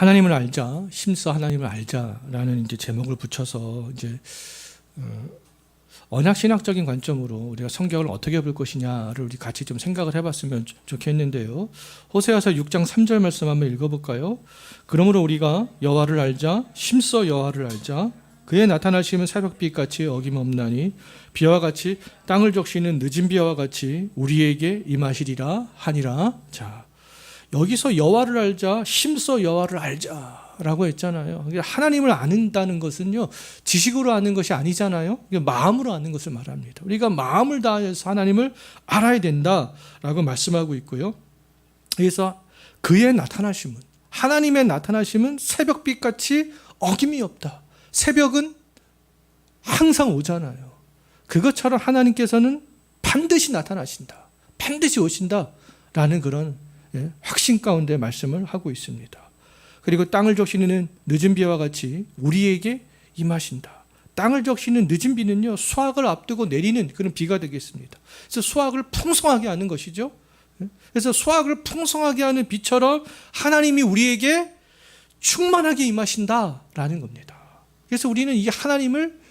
하나님을 알자, 힘써 하나님을 알자라는 이제 제목을 붙여서 이제 언약 신학적인 관점으로 우리가 성경을 어떻게 볼 것이냐를 우리 같이 좀 생각을 해봤으면 좋겠는데요. 호세아서 6장 3절 말씀 한번 읽어볼까요? 그러므로 우리가 여호와를 알자, 힘써 여호와를 알자. 그의 나타나심은 새벽빛같이 어김없나니 비와 같이 땅을 적시는 늦은 비와 같이 우리에게 임하시리라 하니라. 자, 여기서 여호와를 알자, 힘써 여호와를 알자라고 했잖아요. 하나님을 아는다는 것은요, 지식으로 아는 것이 아니잖아요. 마음으로 아는 것을 말합니다. 우리가 마음을 다해서 하나님을 알아야 된다라고 말씀하고 있고요. 그래서 그의 나타나심은, 하나님의 나타나심은 새벽빛같이 어김이 없다. 새벽은 항상 오잖아요. 그것처럼 하나님께서는 반드시 나타나신다. 반드시 오신다라는 그런 확신 가운데 말씀을 하고 있습니다. 그리고 땅을 적시는 늦은 비와 같이 우리에게 임하신다. 땅을 적시는 늦은 비는요, 수확을 앞두고 내리는 그런 비가 되겠습니다. 그래서 수확을 풍성하게 하는 것이죠. 그래서 수확을 풍성하게 하는 비처럼 하나님이 우리에게 충만하게 임하신다라는 겁니다. 그래서 우리는 이 하나님을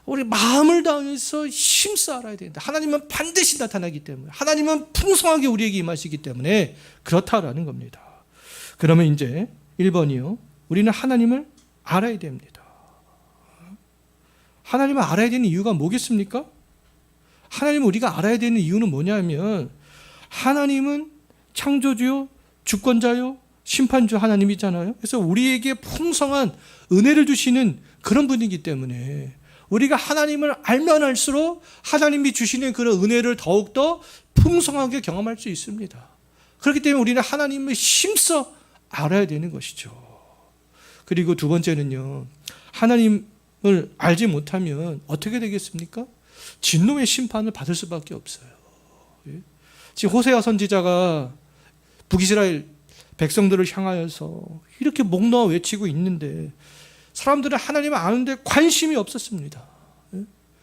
우리 마음을 다해서 힘써 알아야 된다. 하나님은 반드시 나타나기 때문에, 하나님은 풍성하게 우리에게 임하시기 때문에 그렇다라는 겁니다. 그러면 이제 1번이요. 우리는 하나님을 알아야 됩니다. 하나님을 알아야 되는 이유가 뭐겠습니까? 하나님을 우리가 알아야 되는 이유는 뭐냐면, 하나님은 창조주요, 주권자요, 심판주 하나님이잖아요. 그래서 우리에게 풍성한 은혜를 주시는 그런 분이기 때문에 우리가 하나님을 알면 알수록 하나님이 주시는 그런 은혜를 더욱더 풍성하게 경험할 수 있습니다. 그렇기 때문에 우리는 하나님을 힘써 알아야 되는 것이죠. 그리고 두 번째는요, 하나님을 알지 못하면 어떻게 되겠습니까? 진노의 심판을 받을 수밖에 없어요. 지금 호세아 선지자가 북이스라엘 백성들을 향하여서 이렇게 목 놓아 외치고 있는데 사람들은 하나님을 아는데 관심이 없었습니다.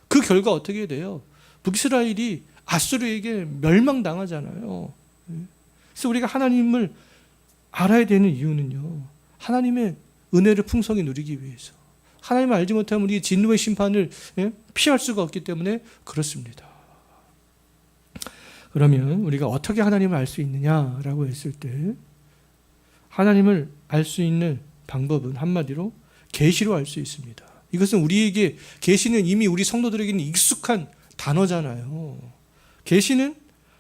그 결과 어떻게 돼요? 북이스라엘이 아수르에게 멸망당하잖아요. 그래서 우리가 하나님을 알아야 되는 이유는요, 하나님의 은혜를 풍성히 누리기 위해서. 하나님을 알지 못하면 우리 진노의 심판을 피할 수가 없기 때문에 그렇습니다. 그러면 우리가 어떻게 하나님을 알 수 있느냐라고 했을 때, 하나님을 알 수 있는 방법은 한마디로 계시로 알 수 있습니다. 이것은 우리에게, 계시는 이미 우리 성도들에게는 익숙한 단어잖아요. 계시는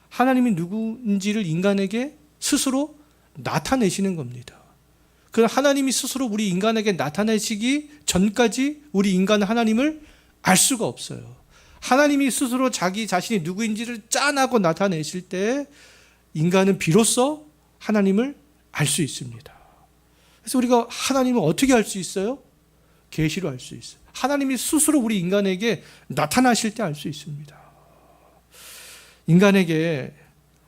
하나님이 누구인지를 인간에게 스스로 나타내시는 겁니다. 그 하나님이 스스로 우리 인간에게 나타내시기 전까지 우리 인간은 하나님을 알 수가 없어요. 하나님이 스스로 자기 자신이 누구인지를 짜내고 나타내실 때 인간은 비로소 하나님을 알 수 있습니다. 그래서 우리가 하나님을 어떻게 알 수 있어요? 계시로 알 수 있어요. 하나님이 스스로 우리 인간에게 나타나실 때 알 수 있습니다. 인간에게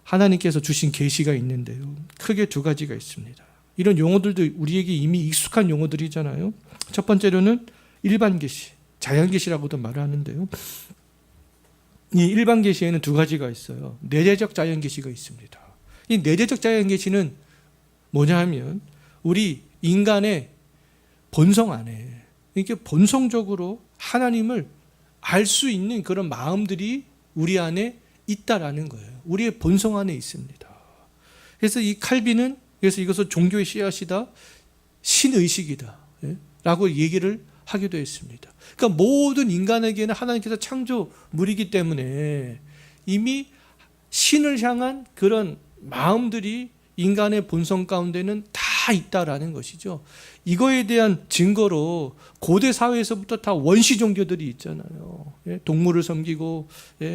하나님께서 주신 계시가 있는데요, 크게 두 가지가 있습니다. 이런 용어들도 우리에게 이미 익숙한 용어들이잖아요. 첫 번째로는 일반 계시, 자연 계시라고도 말을 하는데요, 이 일반 계시에는 두 가지가 있어요. 내재적 자연 계시가 있습니다. 이 내재적 자연 계시는 뭐냐 하면 우리 인간의 본성 안에, 이렇게 본성적으로 하나님을 알 수 있는 그런 마음들이 우리 안에 있다라는 거예요. 우리의 본성 안에 있습니다. 그래서 이 칼빈은, 그래서 이것을 종교의 씨앗이다, 신의식이다 라고 얘기를 하기도 했습니다. 그러니까 모든 인간에게는 하나님께서 창조물이기 때문에 이미 신을 향한 그런 마음들이 인간의 본성 가운데는 다 있다라는 것이죠. 이거에 대한 증거로 고대 사회에서부터 다 원시 종교들이 있잖아요. 동물을 섬기고,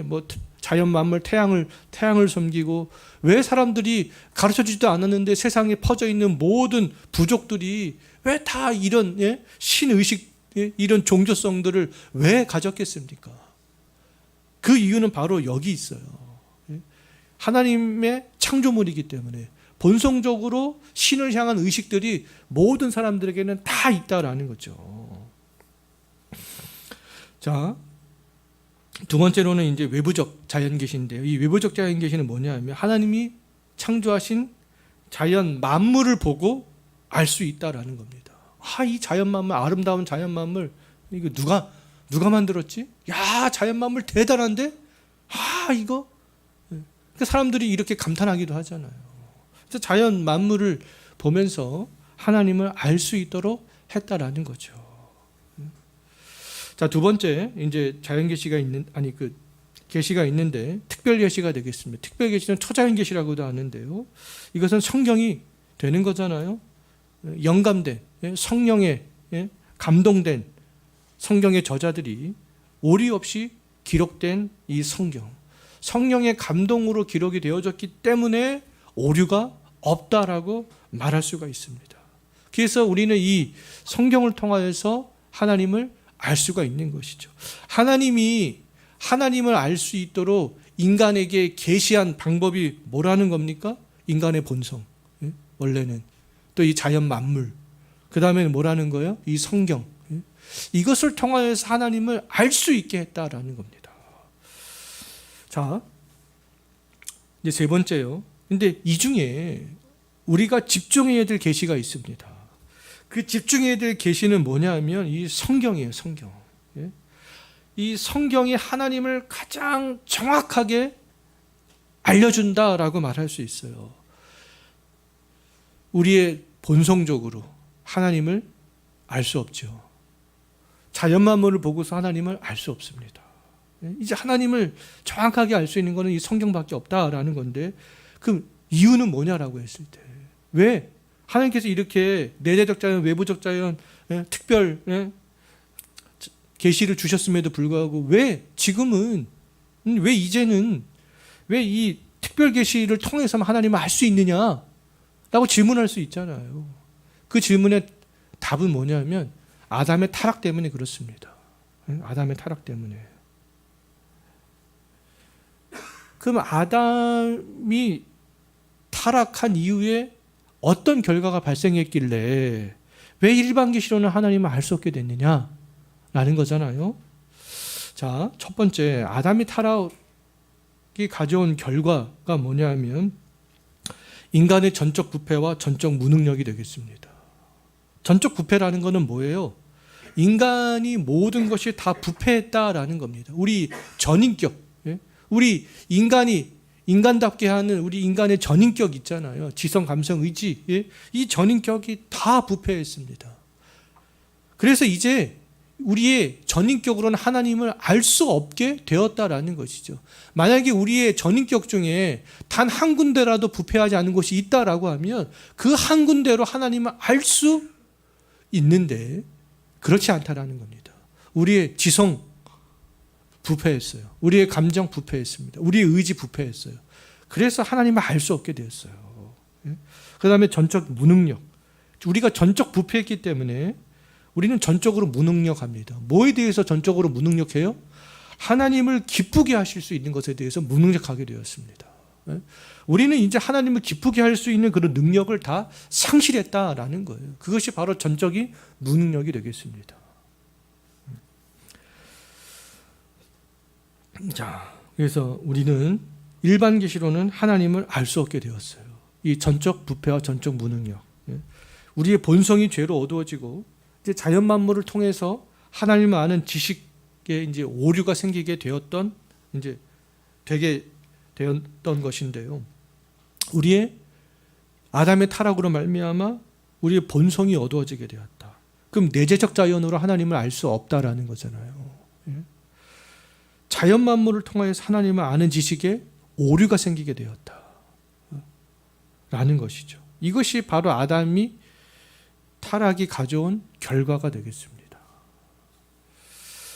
뭐 자연 만물 태양을 섬기고, 왜 사람들이 가르쳐주지도 않았는데 세상에 퍼져 있는 모든 부족들이 왜 다 이런 신의식, 이런 종교성들을 왜 가졌겠습니까? 그 이유는 바로 여기 있어요. 하나님의 창조물이기 때문에 본성적으로 신을 향한 의식들이 모든 사람들에게는 다 있다라는 거죠. 자, 두 번째로는 이제 외부적 자연 계시인데요. 이 외부적 자연 계시는 뭐냐 하면 하나님이 창조하신 자연 만물을 보고 알 수 있다라는 겁니다. 이 자연 만물, 아름다운 자연 만물, 이거 누가 만들었지? 야, 자연 만물 대단한데? 이거? 그 사람들이 이렇게 감탄하기도 하잖아요. 그래서 자연 만물을 보면서 하나님을 알 수 있도록 했다라는 거죠. 자, 두 번째, 이제 자연 계시가 계시가 있는데 특별 계시가 되겠습니다. 특별 계시는 초자연 계시라고도 하는데요. 이것은 성경이 되는 거잖아요. 영감된, 성령에 감동된 성경의 저자들이 오리 없이 기록된 이 성령의 감동으로 기록이 되어졌기 때문에 오류가 없다라고 말할 수가 있습니다. 그래서 우리는 이 성경을 통하여서 하나님을 알 수가 있는 것이죠. 하나님을 알 수 있도록 인간에게 계시한 방법이 뭐라는 겁니까? 인간의 본성, 원래는 또 이 자연 만물, 그 다음에는 뭐라는 거예요? 이 성경, 이것을 통하여서 하나님을 알 수 있게 했다라는 겁니다. 자, 이제 세 번째요. 근데 이 중에 우리가 집중해야 될 계시가 있습니다. 그 집중해야 될 계시는 뭐냐 하면 이 성경이에요. 성경. 이 성경이 하나님을 가장 정확하게 알려준다라고 말할 수 있어요. 우리의 본성적으로 하나님을 알 수 없죠. 자연 만물을 보고서 하나님을 알 수 없습니다. 이제 하나님을 정확하게 알 수 있는 것은 이 성경밖에 없다라는 건데, 그 이유는 뭐냐라고 했을 때, 왜 하나님께서 이렇게 내재적 자연, 외부적 자연, 특별 계시를 주셨음에도 불구하고 왜 지금은, 왜 이제는, 왜 이 특별 계시를 통해서만 하나님을 알 수 있느냐라고 질문할 수 있잖아요. 그 질문의 답은 뭐냐면 아담의 타락 때문에 그렇습니다. 아담의 타락 때문에. 그럼 아담이 타락한 이후에 어떤 결과가 발생했길래 왜 일반 계시로는 하나님을 알 수 없게 됐느냐라는 거잖아요. 자, 첫 번째, 아담이 타락이 가져온 결과가 뭐냐면 인간의 전적 부패와 전적 무능력이 되겠습니다. 전적 부패라는 것은 뭐예요? 인간이 모든 것이 다 부패했다라는 겁니다. 우리 전인격, 우리 인간답게 하는 우리 인간의 전인격 있잖아요. 지성, 감성, 의지, 이 전인격이 다 부패했습니다. 그래서 이제 우리의 전인격으로는 하나님을 알 수 없게 되었다라는 것이죠. 만약에 우리의 전인격 중에 단 한 군데라도 부패하지 않은 것이 있다라고 하면 그 한 군데로 하나님을 알 수 있는데 그렇지 않다라는 겁니다. 우리의 지성 부패했어요. 우리의 감정 부패했습니다. 우리의 의지 부패했어요. 그래서 하나님을 알 수 없게 되었어요. 그 다음에 전적 무능력. 우리가 전적 부패했기 때문에 우리는 전적으로 무능력합니다. 뭐에 대해서 전적으로 무능력해요? 하나님을 기쁘게 하실 수 있는 것에 대해서 무능력하게 되었습니다. 우리는 이제 하나님을 기쁘게 할 수 있는 그런 능력을 다 상실했다라는 거예요. 그것이 바로 전적인 무능력이 되겠습니다. 자, 그래서 우리는 일반 계시로는 하나님을 알 수 없게 되었어요. 이 전적 부패와 전적 무능력. 우리의 본성이 죄로 어두워지고 이제 자연 만물을 통해서 하나님을 아는 지식에 이제 오류가 생기게 되었던 이제 되게 되었던 것인데요. 우리의 아담의 타락으로 말미암아 우리의 본성이 어두워지게 되었다. 그럼 내재적 자연으로 하나님을 알 수 없다라는 거잖아요. 자연 만물을 통해서 하나님을 아는 지식에 오류가 생기게 되었다. 라는 것이죠. 이것이 바로 아담이 타락이 가져온 결과가 되겠습니다.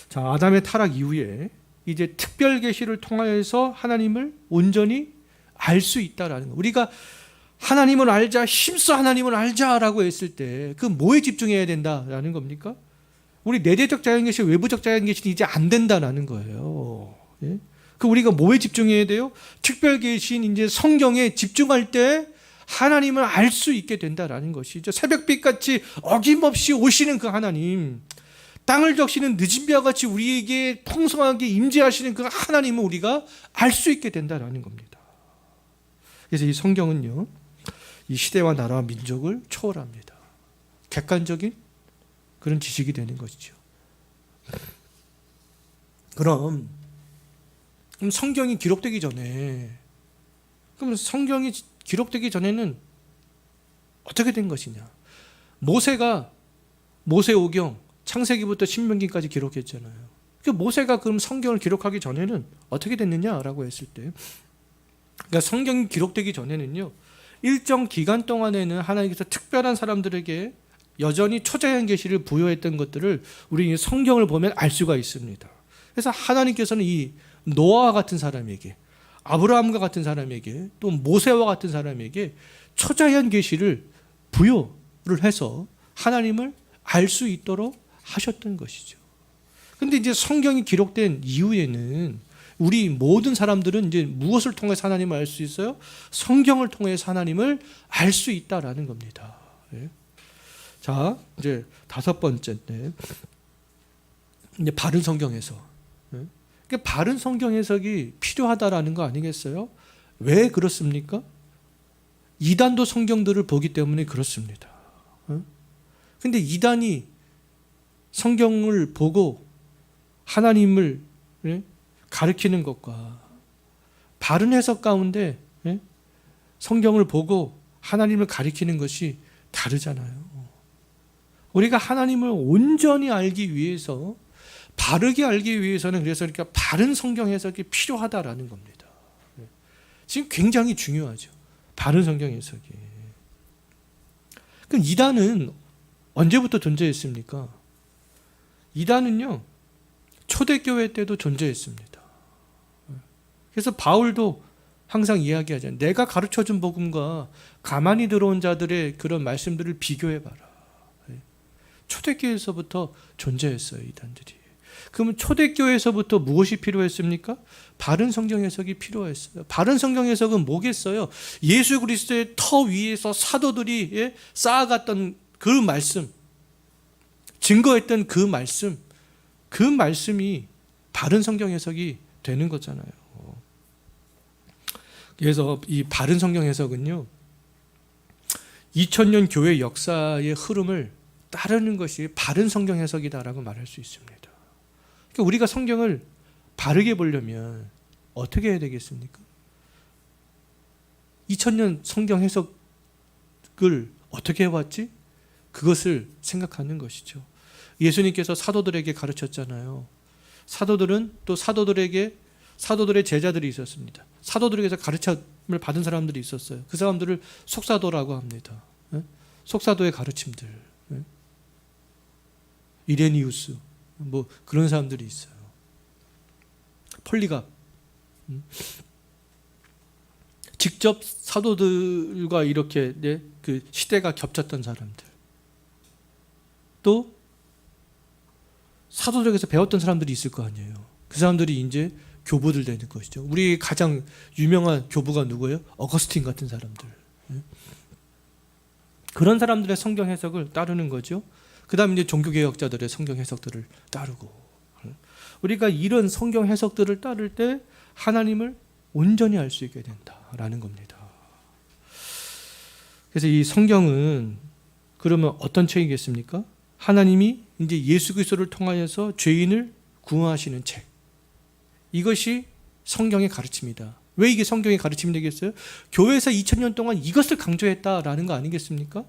자, 아담의 타락 이후에 이제 특별 계시를 통하여서 하나님을 온전히 알 수 있다라는 거. 우리가 하나님을 알자, 힘써 하나님을 알자라고 했을 때 그 뭐에 집중해야 된다라는 겁니까? 우리 내재적 자연 계시, 외부적 자연 계시는 이제 안 된다라는 거예요. 예? 그 우리가 뭐에 집중해야 돼요? 특별 계시인 이제 성경에 집중할 때 하나님을 알 수 있게 된다라는 것이죠. 새벽빛같이 어김없이 오시는 그 하나님, 땅을 적시는 늦은 비와 같이 우리에게 풍성하게 임재하시는 그 하나님을 우리가 알 수 있게 된다라는 겁니다. 그래서 이 성경은요, 이 시대와 나라와 민족을 초월합니다. 객관적인 그런 지식이 되는 것이죠. 그럼 성경이 기록되기 전에, 그럼 성경이 기록되기 전에는 어떻게 된 것이냐? 모세가 모세오경 창세기부터 신명기까지 기록했잖아요. 모세가 그럼 성경을 기록하기 전에는 어떻게 됐느냐라고 했을 때, 그러니까 성경이 기록되기 전에는요, 일정 기간 동안에는 하나님께서 특별한 사람들에게 여전히 초자연 계시를 부여했던 것들을 우리 성경을 보면 알 수가 있습니다. 그래서 하나님께서는 이 노아와 같은 사람에게, 아브라함과 같은 사람에게, 또 모세와 같은 사람에게 초자연 계시를 부여를 해서 하나님을 알 수 있도록 하셨던 것이죠. 근데 이제 성경이 기록된 이후에는 우리 모든 사람들은 이제 무엇을 통해서 하나님을 알 수 있어요? 성경을 통해서 하나님을 알 수 있다라는 겁니다. 자, 이제 다섯 번째인데, 이제 바른 성경 해석. 그러니까 바른 성경 해석이 필요하다라는 거 아니겠어요? 왜 그렇습니까? 이단도 성경들을 보기 때문에 그렇습니다. 근데 이단이 성경을 보고 하나님을 가르치는 것과 바른 해석 가운데 성경을 보고 하나님을 가르치는 것이 다르잖아요. 우리가 하나님을 온전히 알기 위해서, 바르게 알기 위해서는 그래서 이렇게 바른 성경 해석이 필요하다라는 겁니다. 지금 굉장히 중요하죠. 바른 성경 해석이. 그럼 이단은 언제부터 존재했습니까? 이단은요, 초대교회 때도 존재했습니다. 그래서 바울도 항상 이야기하잖아요. 내가 가르쳐준 복음과 가만히 들어온 자들의 그런 말씀들을 비교해봐라. 초대교회에서부터 존재했어요, 이단들이. 그러면 초대교회에서부터 무엇이 필요했습니까? 바른 성경 해석이 필요했어요. 바른 성경 해석은 뭐겠어요? 예수 그리스도의 터 위에서 사도들이 쌓아갔던 그 말씀, 증거했던 그 말씀이 바른 성경 해석이 되는 거잖아요. 그래서 이 바른 성경 해석은요, 2000년 교회 역사의 흐름을 따르는 것이 바른 성경 해석이다라고 말할 수 있습니다. 그러니까 우리가 성경을 바르게 보려면 어떻게 해야 되겠습니까? 2000년 성경 해석을 어떻게 해왔지? 그것을 생각하는 것이죠. 예수님께서 사도들에게 가르쳤잖아요. 사도들은 또 사도들의 제자들이 있었습니다. 사도들에게서 가르침을 받은 사람들이 있었어요. 그 사람들을 속사도라고 합니다. 속사도의 가르침들. 이레니우스, 뭐 그런 사람들이 있어요. 폴리갑. 직접 사도들과 이렇게 그 시대가 겹쳤던 사람들. 또 사도들에게서 배웠던 사람들이 있을 거 아니에요. 그 사람들이 이제 교부들 되는 것이죠. 우리 가장 유명한 교부가 누구예요? 어거스틴 같은 사람들. 그런 사람들의 성경 해석을 따르는 거죠. 그 다음에 이제 종교개혁자들의 성경 해석들을 따르고. 우리가 이런 성경 해석들을 따를 때 하나님을 온전히 알 수 있게 된다라는 겁니다. 그래서 이 성경은 그러면 어떤 책이겠습니까? 하나님이 이제 예수 그리스도를 통하여서 죄인을 구원하시는 책. 이것이 성경의 가르침이다. 왜 이게 성경의 가르침이 되겠어요? 교회에서 2000년 동안 이것을 강조했다라는 거 아니겠습니까?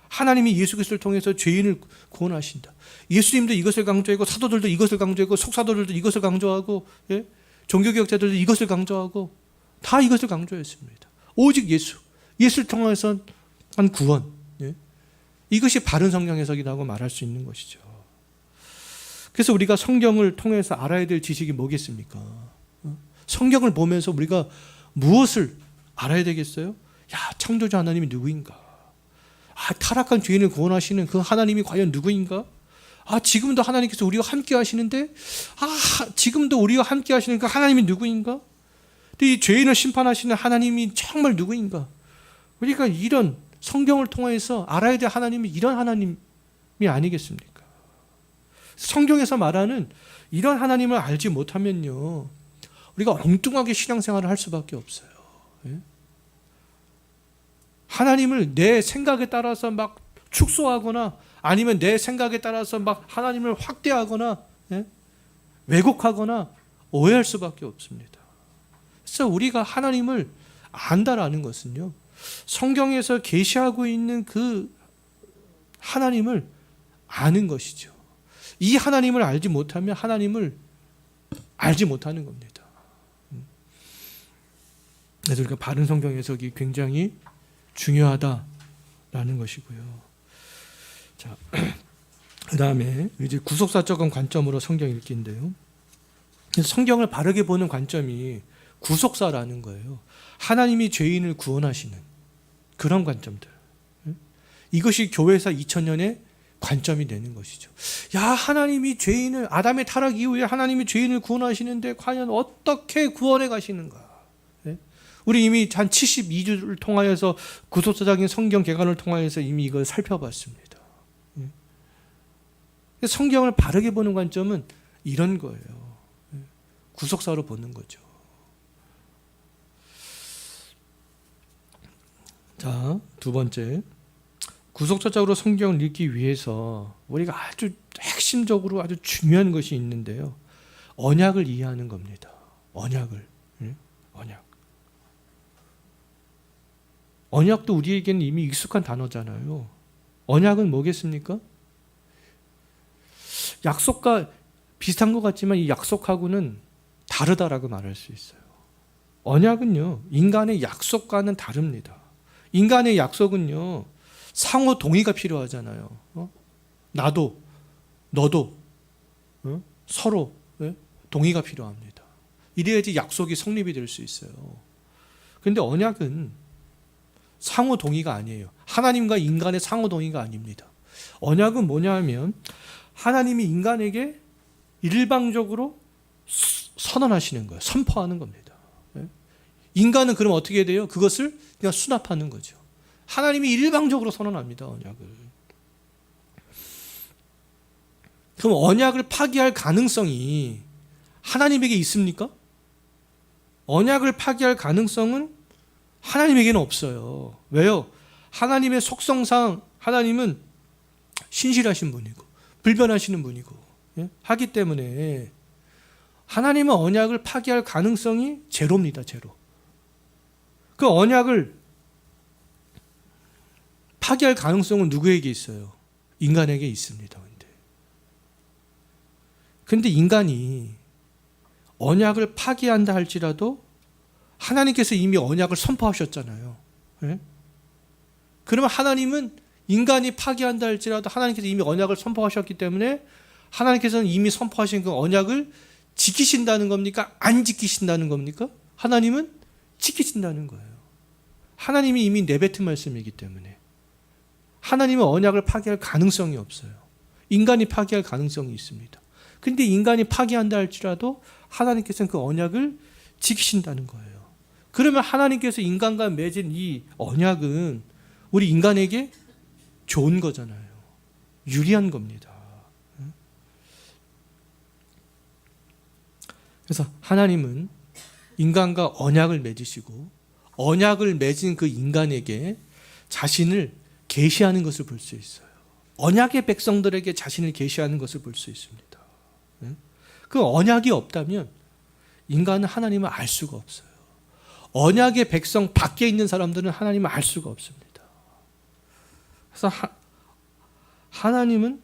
하나님이 예수 그리스도를 통해서 죄인을 구원하신다. 예수님도 이것을 강조하고, 사도들도 이것을 강조하고, 속사도들도 이것을 강조하고, 종교개혁자들도 이것을 강조하고, 다 이것을 강조했습니다. 오직 예수를 통해서 한 구원. 이것이 바른 성경 해석이라고 말할 수 있는 것이죠. 그래서 우리가 성경을 통해서 알아야 될 지식이 뭐겠습니까? 성경을 보면서 우리가 무엇을 알아야 되겠어요? 야, 창조자 하나님이 누구인가? 타락한 죄인을 구원하시는 그 하나님이 과연 누구인가? 지금도 하나님께서 우리와 함께 하시는데, 지금도 우리와 함께 하시는 그 하나님이 누구인가? 이 죄인을 심판하시는 하나님이 정말 누구인가? 우리가 이런 성경을 통해서 알아야 될 하나님이 이런 하나님이 아니겠습니까? 성경에서 말하는 이런 하나님을 알지 못하면요, 우리가 엉뚱하게 신앙생활을 할 수밖에 없어요. 하나님을 내 생각에 따라서 막 축소하거나 아니면 내 생각에 따라서 막 하나님을 확대하거나 왜곡하거나 오해할 수밖에 없습니다. 그래서 우리가 하나님을 안다라는 것은요, 성경에서 계시하고 있는 그 하나님을 아는 것이죠. 이 하나님을 알지 못하면 하나님을 알지 못하는 겁니다. 그래서 우리가 바른 성경 해석이 굉장히 중요하다라는 것이고요. 자, 그 다음에 이제 구속사적인 관점으로 성경 읽기인데요. 성경을 바르게 보는 관점이 구속사라는 거예요. 하나님이 죄인을 구원하시는 그런 관점들. 이것이 교회사 2000년의 관점이 되는 것이죠. 야, 하나님이 죄인을, 아담의 타락 이후에 하나님이 죄인을 구원하시는데 과연 어떻게 구원해 가시는가? 우리 이미 한 72주를 통하여서 구속사적인 성경 개관을 통하여서 이미 이걸 살펴봤습니다. 성경을 바르게 보는 관점은 이런 거예요. 구속사로 보는 거죠. 자, 두 번째, 구속사적으로 성경을 읽기 위해서 우리가 아주 핵심적으로 아주 중요한 것이 있는데요. 언약을 이해하는 겁니다. 언약을. 언약. 언약도 우리에게는 이미 익숙한 단어잖아요. 언약은 뭐겠습니까? 약속과 비슷한 것 같지만 이 약속하고는 다르다라고 말할 수 있어요. 언약은요, 인간의 약속과는 다릅니다. 인간의 약속은요, 상호 동의가 필요하잖아요. 나도, 너도, 서로 동의가 필요합니다. 이래야지 약속이 성립이 될 수 있어요. 그런데 언약은 상호 동의가 아니에요. 하나님과 인간의 상호 동의가 아닙니다. 언약은 뭐냐 하면 하나님이 인간에게 일방적으로 선언하시는 거예요. 선포하는 겁니다. 인간은 그럼 어떻게 돼요? 그것을 그냥 수납하는 거죠. 하나님이 일방적으로 선언합니다. 언약을. 그럼 언약을 파기할 가능성이 하나님에게 있습니까? 언약을 파기할 가능성은 하나님에게는 없어요. 왜요? 하나님의 속성상 하나님은 신실하신 분이고 불변하시는 분이고 하기 때문에 하나님은 언약을 파기할 가능성이 제로입니다. 제로. 그 언약을 파기할 가능성은 누구에게 있어요? 인간에게 있습니다. 근데 인간이 언약을 파기한다 할지라도 하나님께서 이미 언약을 선포하셨잖아요. 그러면 하나님은 인간이 파기한다 할지라도 하나님께서 이미 언약을 선포하셨기 때문에 하나님께서는 이미 선포하신 그 언약을 지키신다는 겁니까? 안 지키신다는 겁니까? 하나님은 지키신다는 거예요. 하나님이 이미 내뱉은 말씀이기 때문에 하나님은 언약을 파기할 가능성이 없어요. 인간이 파기할 가능성이 있습니다. 근데 인간이 파기한다 할지라도 하나님께서는 그 언약을 지키신다는 거예요. 그러면 하나님께서 인간과 맺은 이 언약은 우리 인간에게 좋은 거잖아요. 유리한 겁니다. 그래서 하나님은 인간과 언약을 맺으시고 언약을 맺은 그 인간에게 자신을 계시하는 것을 볼 수 있어요. 언약의 백성들에게 자신을 계시하는 것을 볼 수 있습니다. 그 언약이 없다면 인간은 하나님을 알 수가 없어요. 언약의 백성 밖에 있는 사람들은 하나님을 알 수가 없습니다. 그래서 하나님은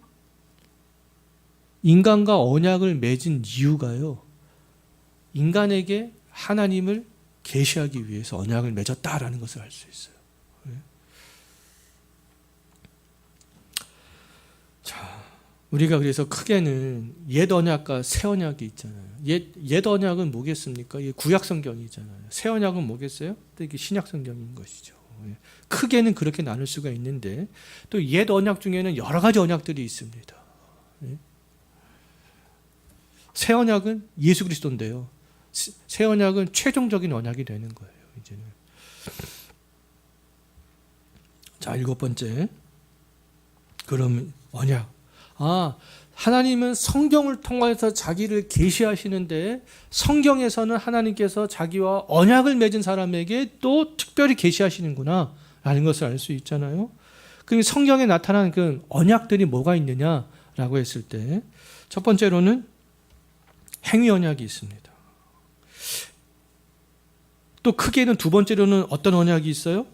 인간과 언약을 맺은 이유가요, 인간에게 하나님을 계시하기 위해서 언약을 맺었다라는 것을 알 수 있어요. 자, 우리가 그래서 크게는 옛 언약과 새 언약이 있잖아요. 옛 언약은 뭐겠습니까? 이게 구약 성경이잖아요. 새 언약은 뭐겠어요? 또 이게 신약 성경인 것이죠. 크게는 그렇게 나눌 수가 있는데 또 옛 언약 중에는 여러 가지 언약들이 있습니다. 새 언약은 예수 그리스도인데요. 새 언약은 최종적인 언약이 되는 거예요. 이제는. 자, 7번째. 그럼 언약. 하나님은 성경을 통해서 자기를 계시하시는데 성경에서는 하나님께서 자기와 언약을 맺은 사람에게 또 특별히 계시하시는구나 라는 것을 알 수 있잖아요. 그럼 성경에 나타난 그 언약들이 뭐가 있느냐라고 했을 때 첫 번째로는 행위 언약이 있습니다. 또 크게는 두 번째로는 어떤 언약이 있어요?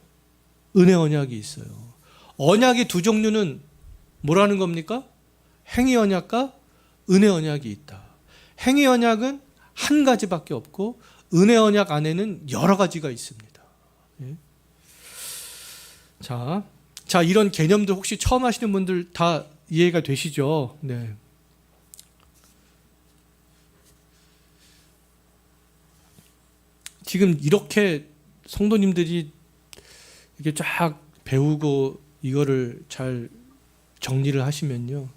은혜 언약이 있어요. 언약의 두 종류는 뭐라는 겁니까? 행위 언약과 은혜 언약이 있다. 행위 언약은 한 가지밖에 없고 은혜 언약 안에는 여러 가지가 있습니다. 예. 자, 이런 개념들 혹시 처음 하시는 분들 다 이해가 되시죠? 네. 지금 이렇게 성도님들이 이렇게 쫙 배우고 이거를 잘 정리를 하시면요,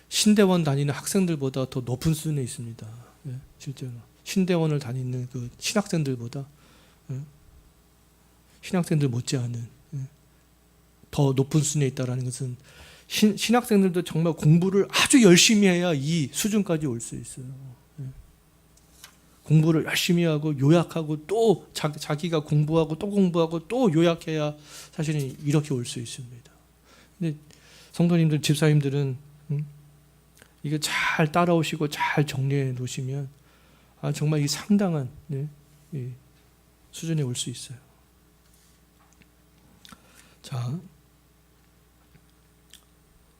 신대원 다니는 학생들보다 더 높은 수준에 있습니다. 예, 실제로 신대원을 다니는 그 신학생들보다, 신학생들 못지않은 더 높은 수준에 있다는 것은 신학생들도 정말 공부를 아주 열심히 해야 이 수준까지 올 수 있어요. 공부를 열심히 하고 요약하고 또 자기가 공부하고 또 공부하고 또 요약해야 사실은 이렇게 올 수 있습니다. 근데 성도님들, 집사님들은 이거 잘 따라오시고 잘 정리해 놓으시면 정말 이 상당한 이 수준에 올 수 있어요. 자,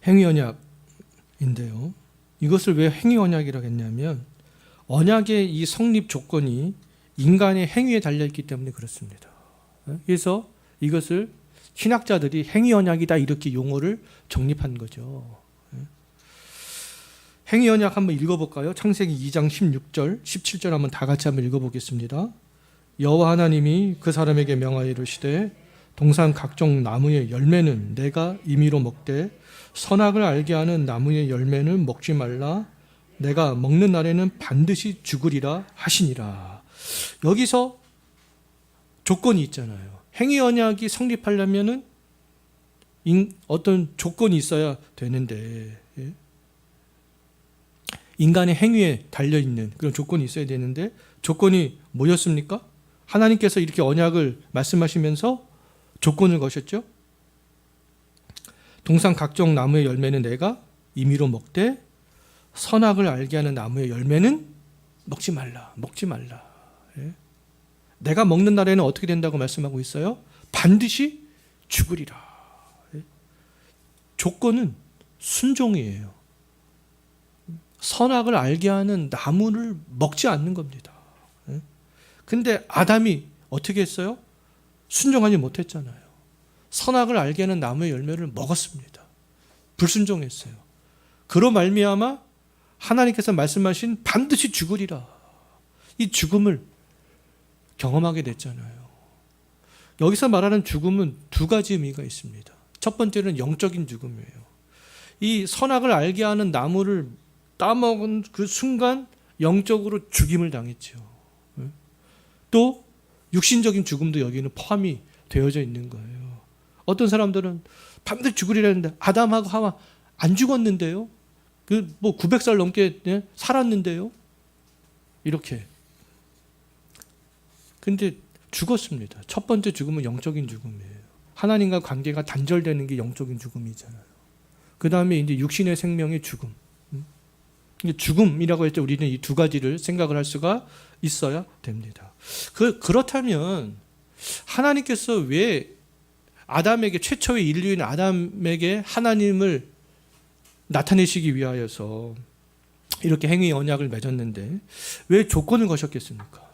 행위 언약인데요. 이것을 왜 행위 언약이라고 했냐면 언약의 이 성립 조건이 인간의 행위에 달려있기 때문에 그렇습니다. 그래서 이것을 신학자들이 행위 언약이다 이렇게 용어를 정립한 거죠. 행위 언약 한번 읽어볼까요? 창세기 2장 16절, 17절 한번 다 같이 한번 읽어보겠습니다. 여호와 하나님이 그 사람에게 명하여 이르시되 동산 각종 나무의 열매는 내가 임의로 먹되 선악을 알게 하는 나무의 열매는 먹지 말라. 내가 먹는 날에는 반드시 죽으리라 하시니라. 여기서 조건이 있잖아요. 행위 언약이 성립하려면은 어떤 조건이 있어야 되는데, 인간의 행위에 달려있는 그런 조건이 있어야 되는데, 조건이 뭐였습니까? 하나님께서 이렇게 언약을 말씀하시면서 조건을 거셨죠. 동산 각종 나무의 열매는 내가 임의로 먹되 선악을 알게 하는 나무의 열매는 먹지 말라. 먹지 말라. 내가 먹는 날에는 어떻게 된다고 말씀하고 있어요? 반드시 죽으리라. 조건은 순종이에요. 선악을 알게 하는 나무를 먹지 않는 겁니다. 근데 아담이 어떻게 했어요? 순종하지 못했잖아요. 선악을 알게 하는 나무의 열매를 먹었습니다. 불순종했어요. 그로 말미암아 하나님께서 말씀하신 반드시 죽으리라. 이 죽음을 경험하게 됐잖아요. 여기서 말하는 죽음은 두 가지 의미가 있습니다. 첫 번째는 영적인 죽음이에요. 이 선악을 알게 하는 나무를 따먹은 그 순간 영적으로 죽임을 당했죠. 또 육신적인 죽음도 여기는 포함이 되어져 있는 거예요. 어떤 사람들은 반드시 죽으리라는데 아담하고 하와 안 죽었는데요. 그 뭐 900살 넘게 살았는데요. 이렇게. 근데 죽었습니다. 첫 번째 죽음은 영적인 죽음이에요. 하나님과 관계가 단절되는 게 영적인 죽음이잖아요. 그 다음에 이제 육신의 생명의 죽음. 죽음이라고 했죠. 우리는 이 두 가지를 생각을 할 수가 있어야 됩니다. 그렇다면 하나님께서 왜 아담에게, 최초의 인류인 아담에게 하나님을 나타내시기 위하여서 이렇게 행위 언약을 맺었는데 왜 조건을 거셨겠습니까?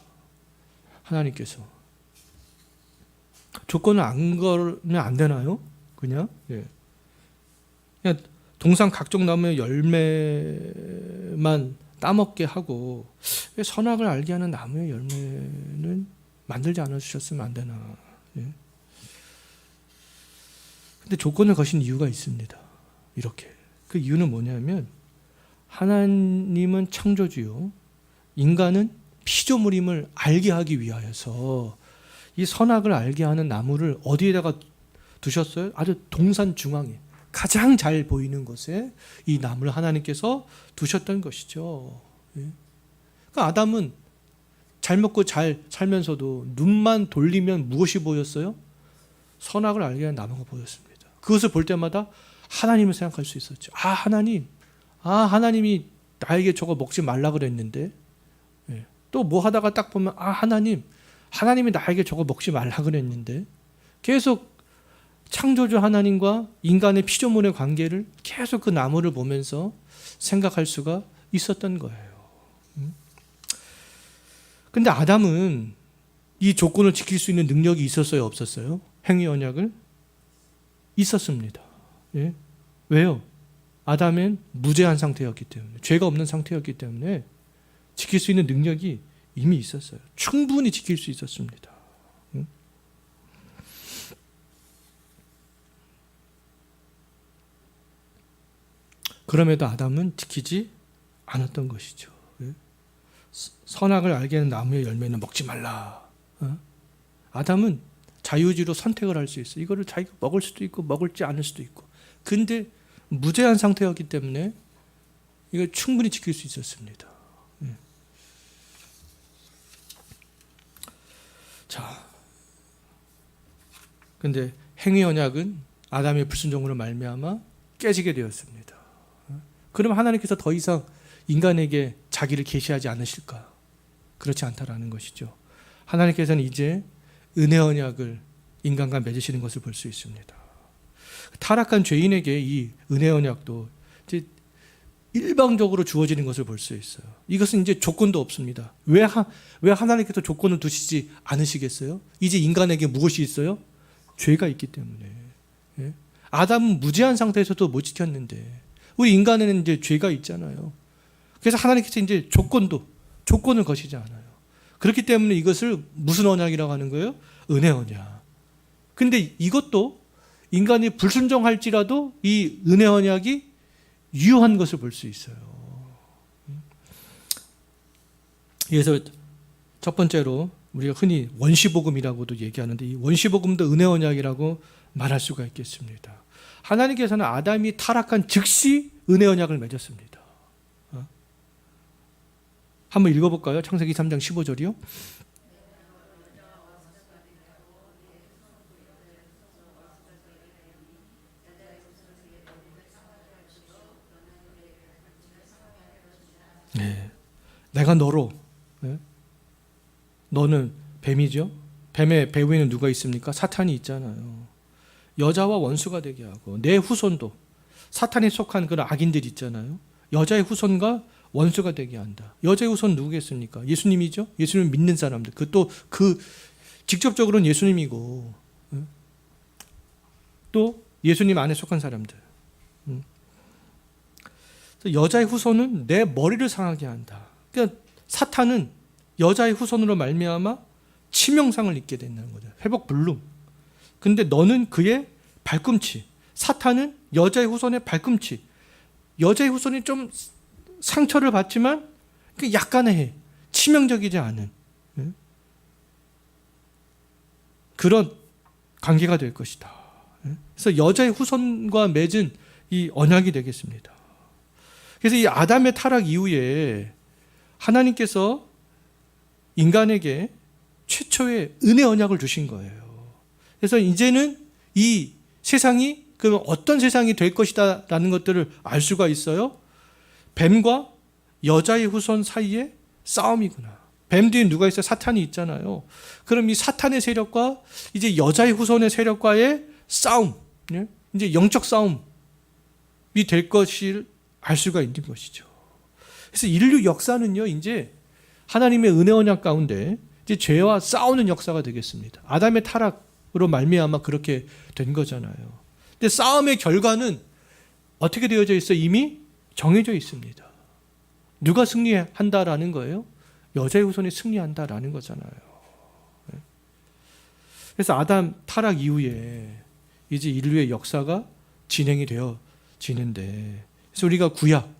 하나님께서 조건을 안 걸면 안 되나요? 그냥 동산 각종 나무의 열매만 따먹게 하고 왜 선악을 알게 하는 나무의 열매는 만들지 않아주셨으면 안 되나? 근데 조건을 거신 이유가 있습니다. 이렇게. 그 이유는 뭐냐면 하나님은 창조주요, 인간은 피조물임을 알게 하기 위하여서 이 선악을 알게 하는 나무를 어디에다가 두셨어요? 아주 동산 중앙에 가장 잘 보이는 곳에 이 나무를 하나님께서 두셨던 것이죠. 그러니까 아담은 잘 먹고 잘 살면서도 눈만 돌리면 무엇이 보였어요? 선악을 알게 하는 나무가 보였습니다. 그것을 볼 때마다 하나님을 생각할 수 있었죠. 하나님이 나에게 저거 먹지 말라 그랬는데, 또 뭐 하다가 딱 보면 하나님이 나에게 저거 먹지 말라 그랬는데, 계속 창조주 하나님과 인간의 피조물의 관계를 계속 그 나무를 보면서 생각할 수가 있었던 거예요. 근데 아담은 이 조건을 지킬 수 있는 능력이 있었어요, 없었어요? 행위 언약을? 있었습니다. 왜요? 아담은 무죄한 상태였기 때문에, 죄가 없는 상태였기 때문에 지킬 수 있는 능력이 이미 있었어요. 충분히 지킬 수 있었습니다. 그럼에도 아담은 지키지 않았던 것이죠. 선악을 알게 하는 나무의 열매는 먹지 말라. 아담은 자유지로 선택을 할 수 있어요. 이거를 자기가 먹을 수도 있고 먹을지 않을 수도 있고. 근데 무죄한 상태였기 때문에 이걸 충분히 지킬 수 있었습니다. 자, 근데 행위 언약은 아담의 불순종으로 말미암아 깨지게 되었습니다. 그럼 하나님께서 더 이상 인간에게 자기를 계시하지 않으실까? 그렇지 않다라는 것이죠. 하나님께서는 이제 은혜 언약을 인간과 맺으시는 것을 볼 수 있습니다. 타락한 죄인에게 이 은혜 언약도 이제 일방적으로 주어지는 것을 볼 수 있어요. 이것은 이제 조건도 없습니다. 왜 하나님께서 조건을 두시지 않으시겠어요? 이제 인간에게 무엇이 있어요? 죄가 있기 때문에. 아담은 무죄한 상태에서도 못 지켰는데 우리 인간에는 이제 죄가 있잖아요. 그래서 하나님께서 이제 조건을 거시지 않아요. 그렇기 때문에 이것을 무슨 언약이라고 하는 거예요? 은혜 언약. 근데 이것도 인간이 불순종할지라도 이 은혜 언약이 유효한 것을 볼 수 있어요. 그래서 첫 번째로 우리가 흔히 원시복음이라고도 얘기하는데 이 원시복음도 은혜 언약이라고 말할 수가 있겠습니다. 하나님께서는 아담이 타락한 즉시 은혜 언약을 맺었습니다. 한번 읽어볼까요? 창세기 3장 15절이요. 네. 내가 너로, 너는 뱀이죠. 뱀의 배후에는 누가 있습니까? 사탄이 있잖아요. 여자와 원수가 되게 하고 내 후손도 사탄에 속한 그런 악인들이 있잖아요. 여자의 후손과 원수가 되게 한다. 여자의 후손 누구겠습니까? 예수님이죠. 예수님을 믿는 사람들. 그 직접적으로는 예수님이고 또 예수님 안에 속한 사람들. 여자의 후손은 내 머리를 상하게 한다. 그러니까 사탄은 여자의 후손으로 말미암아 치명상을 입게 된다는 거죠. 회복불능. 근데 너는 그의 발꿈치. 사탄은 여자의 후손의 발꿈치. 여자의 후손이 좀 상처를 받지만 약간의 치명적이지 않은 그런 관계가 될 것이다. 그래서 여자의 후손과 맺은 이 언약이 되겠습니다. 그래서 이 아담의 타락 이후에 하나님께서 인간에게 최초의 은혜 언약을 주신 거예요. 그래서 이제는 이 세상이 그럼 어떤 세상이 될 것이다 라는 것들을 알 수가 있어요. 뱀과 여자의 후손 사이에 싸움이구나. 뱀 뒤에 누가 있어요? 사탄이 있잖아요. 그럼 이 사탄의 세력과 이제 여자의 후손의 세력과의 싸움, 이제 영적 싸움이 될 것을 알 수가 있는 것이죠. 그래서 인류 역사는요, 이제 하나님의 은혜 언약 가운데 이제 죄와 싸우는 역사가 되겠습니다. 아담의 타락으로 말미암아 그렇게 된 거잖아요. 근데 싸움의 결과는 어떻게 되어져 있어요? 이미 정해져 있습니다. 누가 승리한다라는 거예요? 여자의 후손이 승리한다라는 거잖아요. 그래서 아담 타락 이후에 이제 인류의 역사가 진행이 되어지는데, 그래서 우리가 구약,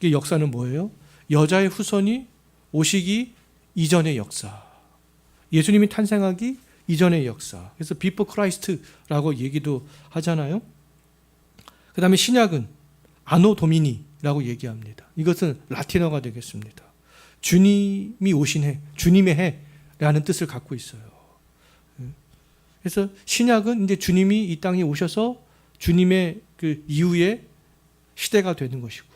이 역사는 뭐예요? 여자의 후손이 오시기 이전의 역사, 예수님이 탄생하기 이전의 역사. 그래서 before Christ라고 얘기도 하잖아요. 그 다음에 신약은 아노 도미니라고 얘기합니다. 이것은 라틴어가 되겠습니다. 주님이 오신 해, 주님의 해라는 뜻을 갖고 있어요. 그래서 신약은 이제 주님이 이 땅에 오셔서 주님의 그 이후의 시대가 되는 것이고.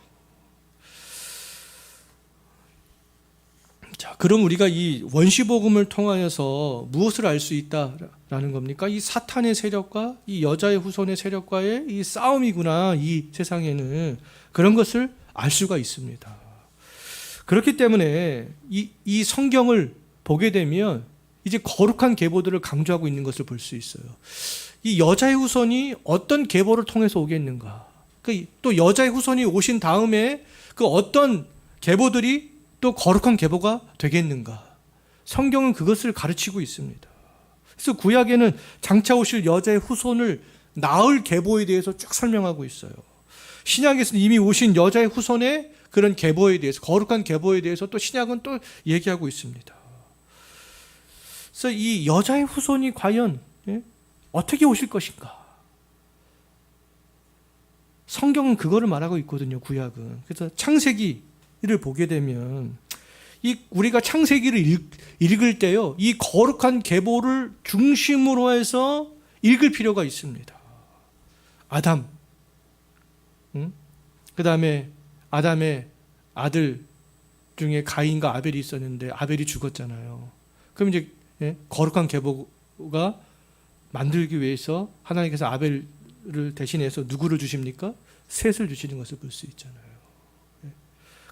자, 그럼 우리가 이 원시복음을 통하여서 무엇을 알 수 있다라는 겁니까? 이 사탄의 세력과 이 여자의 후손의 세력과의 이 싸움이구나, 이 세상에는. 그런 것을 알 수가 있습니다. 그렇기 때문에 이 성경을 보게 되면 이제 거룩한 계보들을 강조하고 있는 것을 볼 수 있어요. 이 여자의 후손이 어떤 계보를 통해서 오겠는가? 또 여자의 후손이 오신 다음에 그 어떤 계보들이 또 거룩한 계보가 되겠는가? 성경은 그것을 가르치고 있습니다. 그래서 구약에는 장차 오실 여자의 후손을 낳을 계보에 대해서 쭉 설명하고 있어요. 신약에서는 이미 오신 여자의 후손의 그런 계보에 대해서, 거룩한 계보에 대해서 또 신약은 또 얘기하고 있습니다. 그래서 이 여자의 후손이 과연 어떻게 오실 것인가? 성경은 그거를 말하고 있거든요, 구약은. 그래서 창세기를 보게 되면 우리가 창세기를 읽을 때요, 이 거룩한 계보를 중심으로 해서 읽을 필요가 있습니다. 아담, 그 다음에 아담의 아들 중에 가인과 아벨이 있었는데 아벨이 죽었잖아요. 그럼 이제 거룩한 계보가 만들기 위해서 하나님께서 아벨을 대신해서 누구를 주십니까? 셋을 주시는 것을 볼 수 있잖아요.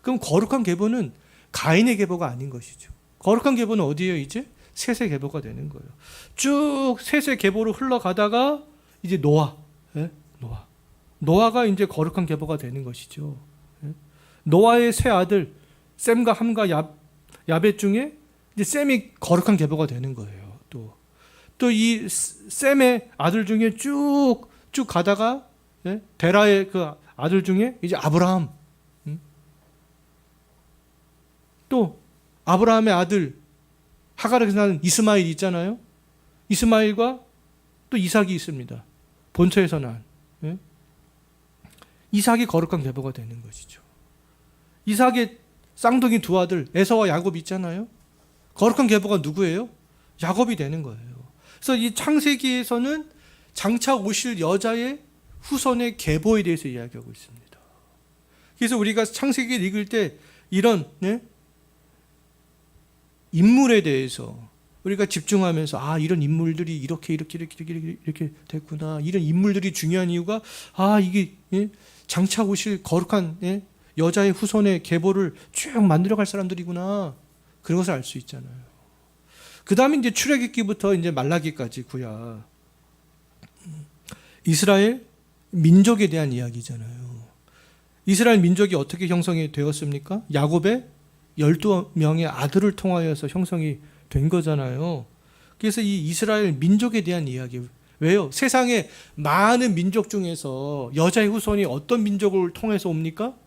그럼 거룩한 계보는 가인의 계보가 아닌 것이죠. 거룩한 계보는 어디에요? 이제 셋의 계보가 되는 거예요. 쭉 셋의 계보로 흘러가다가 이제 노아가 이제 거룩한 계보가 되는 것이죠. 노아의 세 아들 셈과 함과 야벳 중에 이제 셈이 거룩한 계보가 되는 거예요. 또 이 셈의 아들 중에 쭉 가다가 데라의 그 아들 중에 이제 아브라함, 또 아브라함의 아들 하갈에서 난 이스마엘이 있잖아요. 이스마엘과 또 이삭이 있습니다. 본처에서 난 이삭이 거룩한 계보가 되는 것이죠. 이삭의 쌍둥이 두 아들 에서와 야곱이 있잖아요. 거룩한 계보가 누구예요? 야곱이 되는 거예요. 그래서 이 창세기에서는 장차 오실 여자의 후손의 계보에 대해서 이야기하고 있습니다. 그래서 우리가 창세기를 읽을 때 이런 인물에 대해서 우리가 집중하면서 이런 인물들이 이렇게 됐구나. 이런 인물들이 중요한 이유가 이게 장차 오실 거룩한 여자의 후손의 계보를 쭉 만들어갈 사람들이구나. 그런 것을 알 수 있잖아요. 그 다음에 이제 출애굽기부터 이제 말라기까지 구약 이스라엘 민족에 대한 이야기잖아요. 이스라엘 민족이 어떻게 형성이 되었습니까? 야곱의 12명의 아들을 통하여서 형성이 된 거잖아요. 그래서 이 이스라엘 민족에 대한 이야기. 왜요? 세상의 많은 민족 중에서 여자의 후손이 어떤 민족을 통해서 옵니까?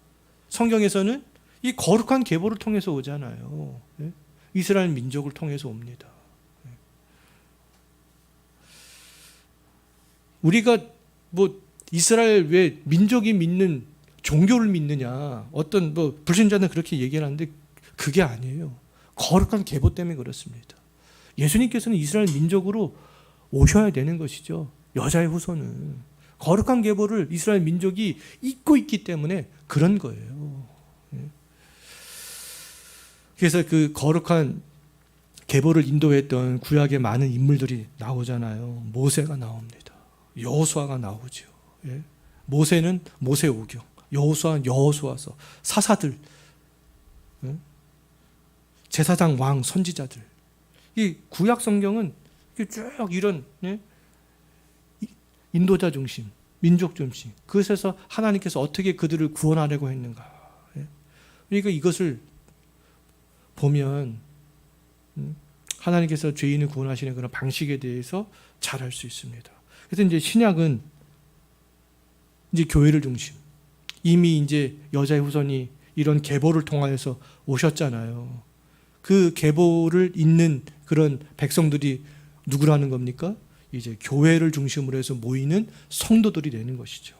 성경에서는 이 거룩한 계보를 통해서 오잖아요. 이스라엘 민족을 통해서 옵니다. 우리가 이스라엘 왜 민족이 믿는 종교를 믿느냐, 어떤 불신자는 그렇게 얘기하는데 그게 아니에요. 거룩한 계보 때문에 그렇습니다. 예수님께서는 이스라엘 민족으로 오셔야 되는 것이죠. 여자의 후손은 거룩한 계보를 이스라엘 민족이 잊고 있기 때문에 그런 거예요. 그래서 그 거룩한 계보를 인도했던 구약의 많은 인물들이 나오잖아요. 모세가 나옵니다. 여호수아가 나오죠. 모세는 모세오경, 여호수아는 여호수아서, 사사들, 제사장, 왕, 선지자들. 이 구약 성경은 쭉 이런 인도자 중심, 민족 중심, 그것에서 하나님께서 어떻게 그들을 구원하려고 했는가. 그러니까 이것을 보면 하나님께서 죄인을 구원하시는 그런 방식에 대해서 잘 알 수 있습니다. 그래서 이제 신약은 이제 교회를 중심, 이미 이제 여자의 후손이 이런 계보를 통하여서 오셨잖아요. 그 계보를 잇는 그런 백성들이 누구라는 겁니까? 이제 교회를 중심으로 해서 모이는 성도들이 되는 것이죠.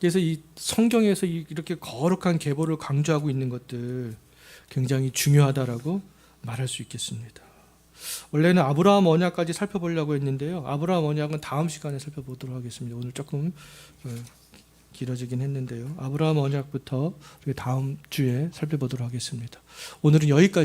그래서 이 성경에서 이렇게 거룩한 계보를 강조하고 있는 것들 굉장히 중요하다라고 말할 수 있겠습니다. 원래는 아브라함 언약까지 살펴보려고 했는데요. 아브라함 언약은 다음 시간에 살펴보도록 하겠습니다. 오늘 조금 길어지긴 했는데요. 아브라함 언약부터 다음 주에 살펴보도록 하겠습니다. 오늘은 여기까지